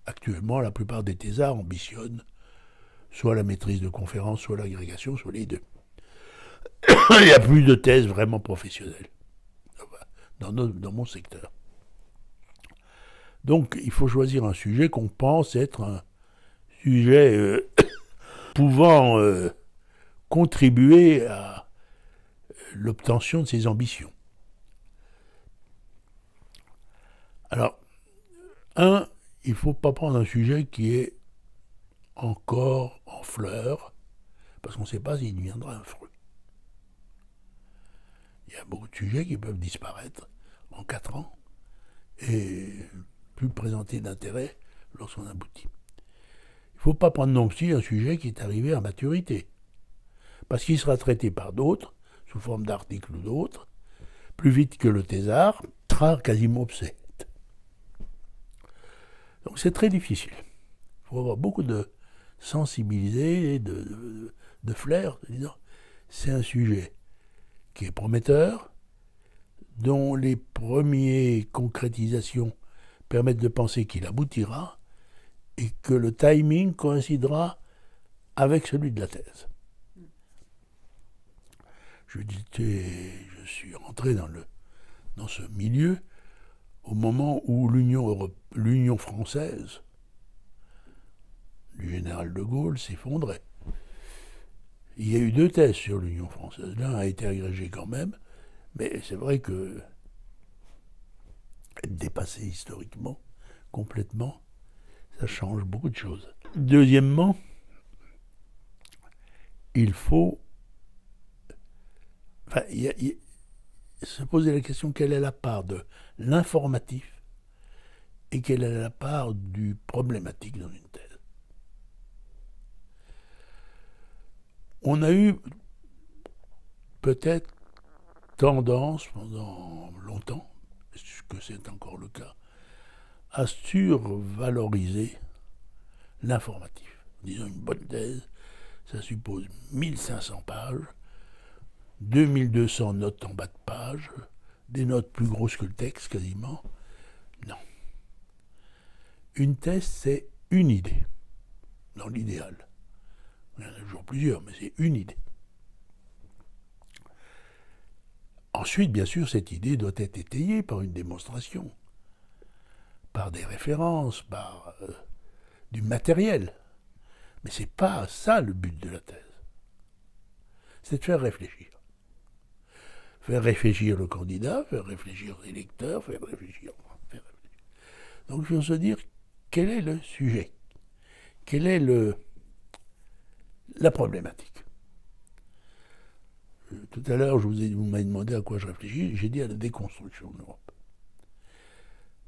Actuellement, la plupart des thésards ambitionnent soit la maîtrise de conférences, soit l'agrégation, soit les deux. Il n'y a plus de thèse vraiment professionnelle dans mon secteur. Donc, il faut choisir un sujet qu'on pense être un sujet pouvant contribuer à l'obtention de ses ambitions. Alors, il ne faut pas prendre un sujet qui est encore en fleurs, parce qu'on ne sait pas s'il deviendra un fruit. Il y a beaucoup de sujets qui peuvent disparaître en 4 ans et plus présenter d'intérêt lorsqu'on aboutit. Il ne faut pas prendre non plus un sujet qui est arrivé à maturité, parce qu'il sera traité par d'autres, sous forme d'articles ou d'autres, plus vite que le thésard, sera quasiment obsolète. Donc c'est très difficile. Il faut avoir beaucoup de sensibilité, de flair, disant c'est un sujet qui est prometteur, dont les premières concrétisations permettent de penser qu'il aboutira et que le timing coïncidera avec celui de la thèse. Je suis rentré dans ce milieu au moment où l'Union française du général de Gaulle s'effondrait. Il y a eu 2 thèses sur l'Union française. L'un a été agrégé quand même, mais c'est vrai que être dépassé historiquement, complètement, ça change beaucoup de choses. Deuxièmement, il faut se poser la question quelle est la part de l'informatif et quelle est la part du problématique dans une thèse. On a eu peut-être tendance pendant longtemps, est-ce que c'est encore le cas, à survaloriser l'informatif. Disons une bonne thèse, ça suppose 1500 pages, 2200 notes en bas de page, des notes plus grosses que le texte quasiment. Non. Une thèse, c'est une idée, dans l'idéal. Il y en a toujours plusieurs, mais c'est une idée. Ensuite, bien sûr, cette idée doit être étayée par une démonstration, par des références, par du matériel. Mais ce n'est pas ça le but de la thèse. C'est de faire réfléchir. Faire réfléchir le candidat, faire réfléchir les lecteurs, faire réfléchir. Donc il faut se dire quel est le sujet, quelle est la problématique. Tout à l'heure, vous m'avez demandé à quoi je réfléchis, j'ai dit à la déconstruction de l'Europe.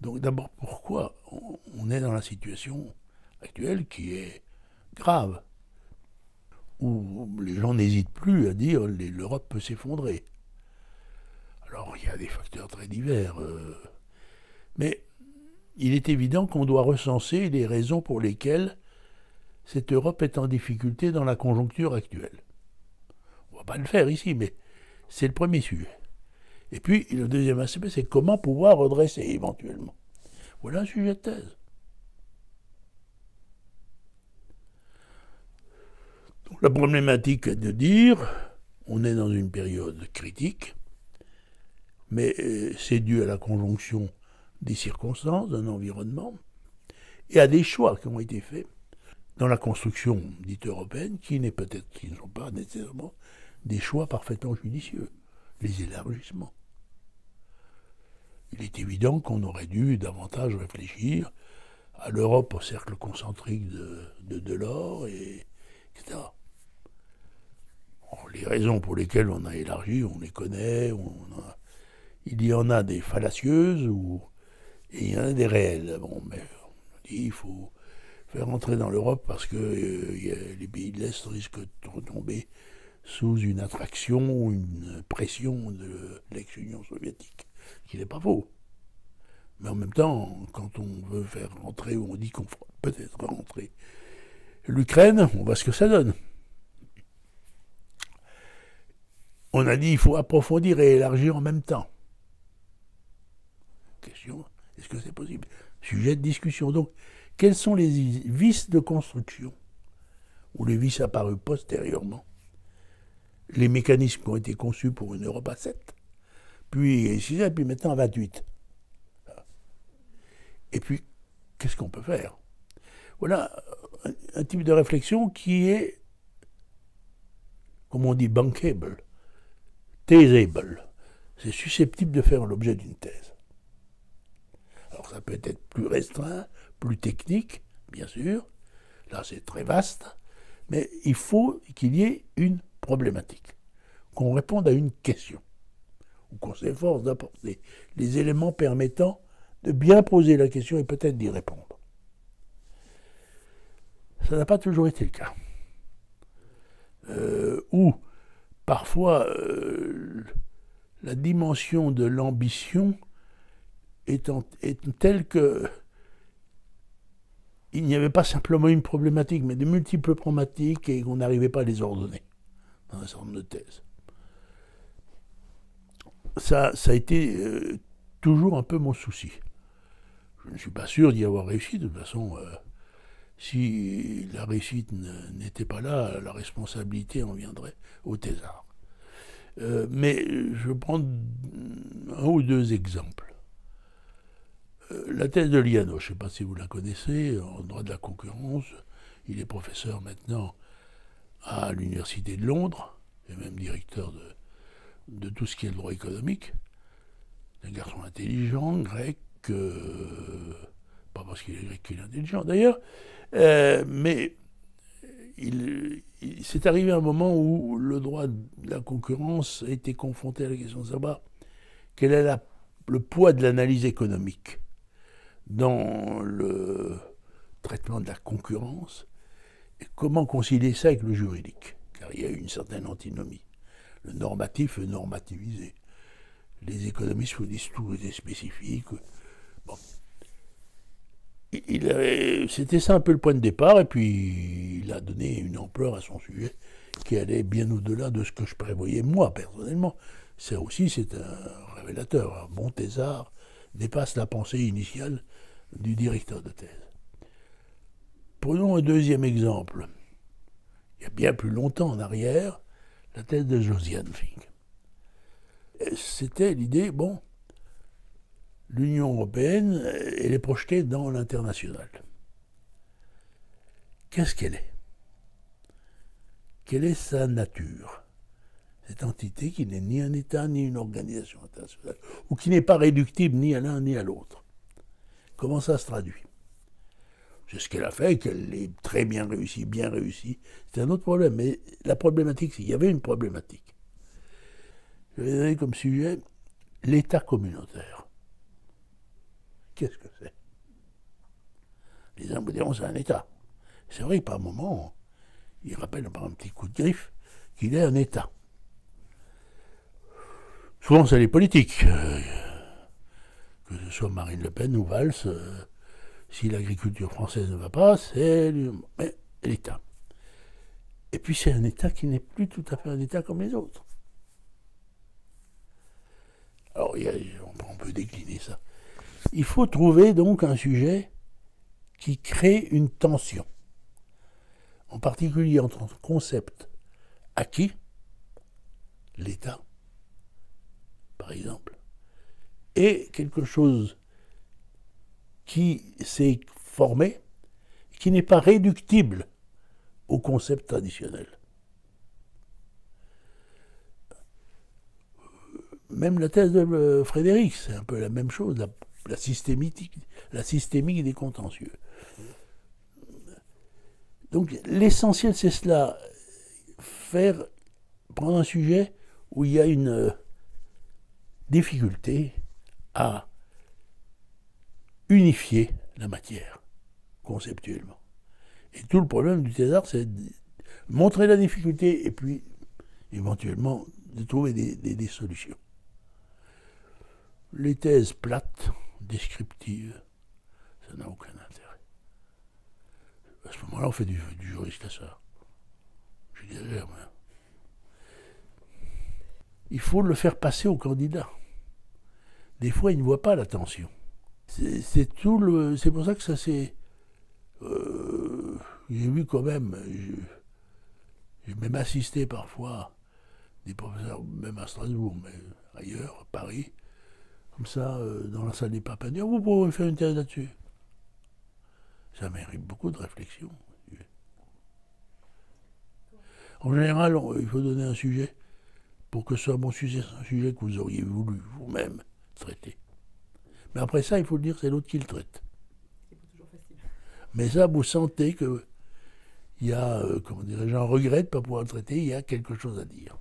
Donc d'abord, pourquoi on est dans la situation actuelle qui est grave, où les gens n'hésitent plus à dire l'Europe peut s'effondrer. Alors il y a des facteurs très divers, mais il est évident qu'on doit recenser les raisons pour lesquelles cette Europe est en difficulté dans la conjoncture actuelle. On ne va pas le faire ici, mais c'est le premier sujet. Et puis, le deuxième aspect, c'est comment pouvoir redresser éventuellement. Voilà un sujet de thèse. Donc, la problématique est de dire, on est dans une période critique, mais c'est dû à la conjonction des circonstances, d'un environnement, et à des choix qui ont été faits dans la construction dite européenne, qui ne sont pas nécessairement des choix parfaitement judicieux, les élargissements. Il est évident qu'on aurait dû davantage réfléchir à l'Europe au cercle concentrique de Delors, etc. Alors, les raisons pour lesquelles on a élargi, on les connaît, il y en a des fallacieuses et il y en a des réelles. Bon, mais on dit il faut faire entrer dans l'Europe parce que les pays de l'Est risquent de retomber sous une attraction ou une pression de l'ex-Union soviétique, ce qui n'est pas faux. Mais en même temps, quand on veut faire rentrer, ou on dit qu'on fera peut-être rentrer l'Ukraine, on voit ce que ça donne. On a dit qu'il faut approfondir et élargir en même temps. Question, est-ce que c'est possible? Sujet de discussion. Donc, quels sont les vices de construction, ou les vices apparus postérieurement? Les mécanismes qui ont été conçus pour une Europe à 7, puis 6, et puis maintenant à 28. Et puis, qu'est-ce qu'on peut faire? Voilà un type de réflexion qui est, comme on dit, bankable, taseable. C'est susceptible de faire l'objet d'une thèse. Alors ça peut être plus restreint, plus technique, bien sûr. Là, c'est très vaste. Mais il faut qu'il y ait une problématique, qu'on réponde à une question, ou qu'on s'efforce d'apporter les éléments permettant de bien poser la question et peut-être d'y répondre. Ça n'a pas toujours été le cas. Ou parfois la dimension de l'ambition est telle que il n'y avait pas simplement une problématique, mais de multiples problématiques et qu'on n'arrivait pas à les ordonner dans un certain nombre de thèses. Ça a été toujours un peu mon souci. Je ne suis pas sûr d'y avoir réussi. De toute façon, si la réussite n'était pas là, la responsabilité en viendrait au thésard. Mais je vais prendre un ou deux exemples. La thèse de Liano, je ne sais pas si vous la connaissez, en droit de la concurrence. Il est professeur maintenant à l'Université de Londres, et même directeur de tout ce qui est le droit économique. C'est un garçon intelligent, grec, pas parce qu'il est grec qu'il est intelligent d'ailleurs, mais c'est arrivé un moment où le droit de la concurrence a été confronté à la question de savoir quel est le poids de l'analyse économique dans le traitement de la concurrence et comment concilier ça avec le juridique, car il y a eu une certaine antinomie. Le normatif est normativisé. Les économistes vous disent tout est spécifique. Bon. C'était ça un peu le point de départ, et puis il a donné une ampleur à son sujet qui allait bien au-delà de ce que je prévoyais moi, personnellement. Ça aussi, c'est un révélateur. Un bon thésard dépasse la pensée initiale du directeur de thèse. Prenons un deuxième exemple. Il y a bien plus longtemps en arrière, la thèse de Josiane Fink. C'était l'idée, bon, l'Union européenne, elle est projetée dans l'international. Qu'est-ce qu'elle est? Quelle est sa nature? Cette entité qui n'est ni un État ni une organisation internationale, ou qui n'est pas réductible ni à l'un ni à l'autre. Comment ça se traduit? C'est ce qu'elle a fait, qu'elle est très bien réussie, c'est un autre problème. Mais la problématique, c'est qu'il y avait une problématique. Je vais donner comme sujet l'État communautaire. Qu'est-ce que c'est? Les gens vous diront c'est un État. C'est vrai que par moment, il rappelle par un petit coup de griffe qu'il est un État. Souvent, c'est les politiques. Que ce soit Marine Le Pen ou Valls, si l'agriculture française ne va pas, c'est l'État. Et puis, c'est un État qui n'est plus tout à fait un État comme les autres. Alors, on peut décliner ça. Il faut trouver donc un sujet qui crée une tension, en particulier entre un concept acquis, l'État, par exemple, et quelque chose qui s'est formé, qui n'est pas réductible au concept traditionnel. Même la thèse de Frédéric, c'est un peu la même chose, la systémique des contentieux. Donc l'essentiel, c'est cela, prendre un sujet où il y a une difficulté à unifier la matière conceptuellement. Et tout le problème du thésard, c'est de montrer la difficulté et puis éventuellement de trouver des solutions. Les thèses plates descriptive, ça n'a aucun intérêt. À ce moment-là, on fait du juriste à ça. J'exagère, mais... Il faut le faire passer au candidat. Des fois, il ne voit pas la tension. C'est pour ça que ça s'est... j'ai vu quand même... J'ai même assisté parfois des professeurs, même à Strasbourg, mais ailleurs, à Paris, comme ça, dans la salle des papes, dire vous pouvez faire une thèse là-dessus. Ça mérite beaucoup de réflexion. En général, il faut donner un sujet pour que ce soit un bon sujet, un sujet que vous auriez voulu vous-même traiter. Mais après ça, il faut le dire, c'est l'autre qui le traite. C'est pas toujours facile. Mais ça, vous sentez qu'il y a, comment dirais-je, un regret de ne pas pouvoir le traiter, il y a quelque chose à dire.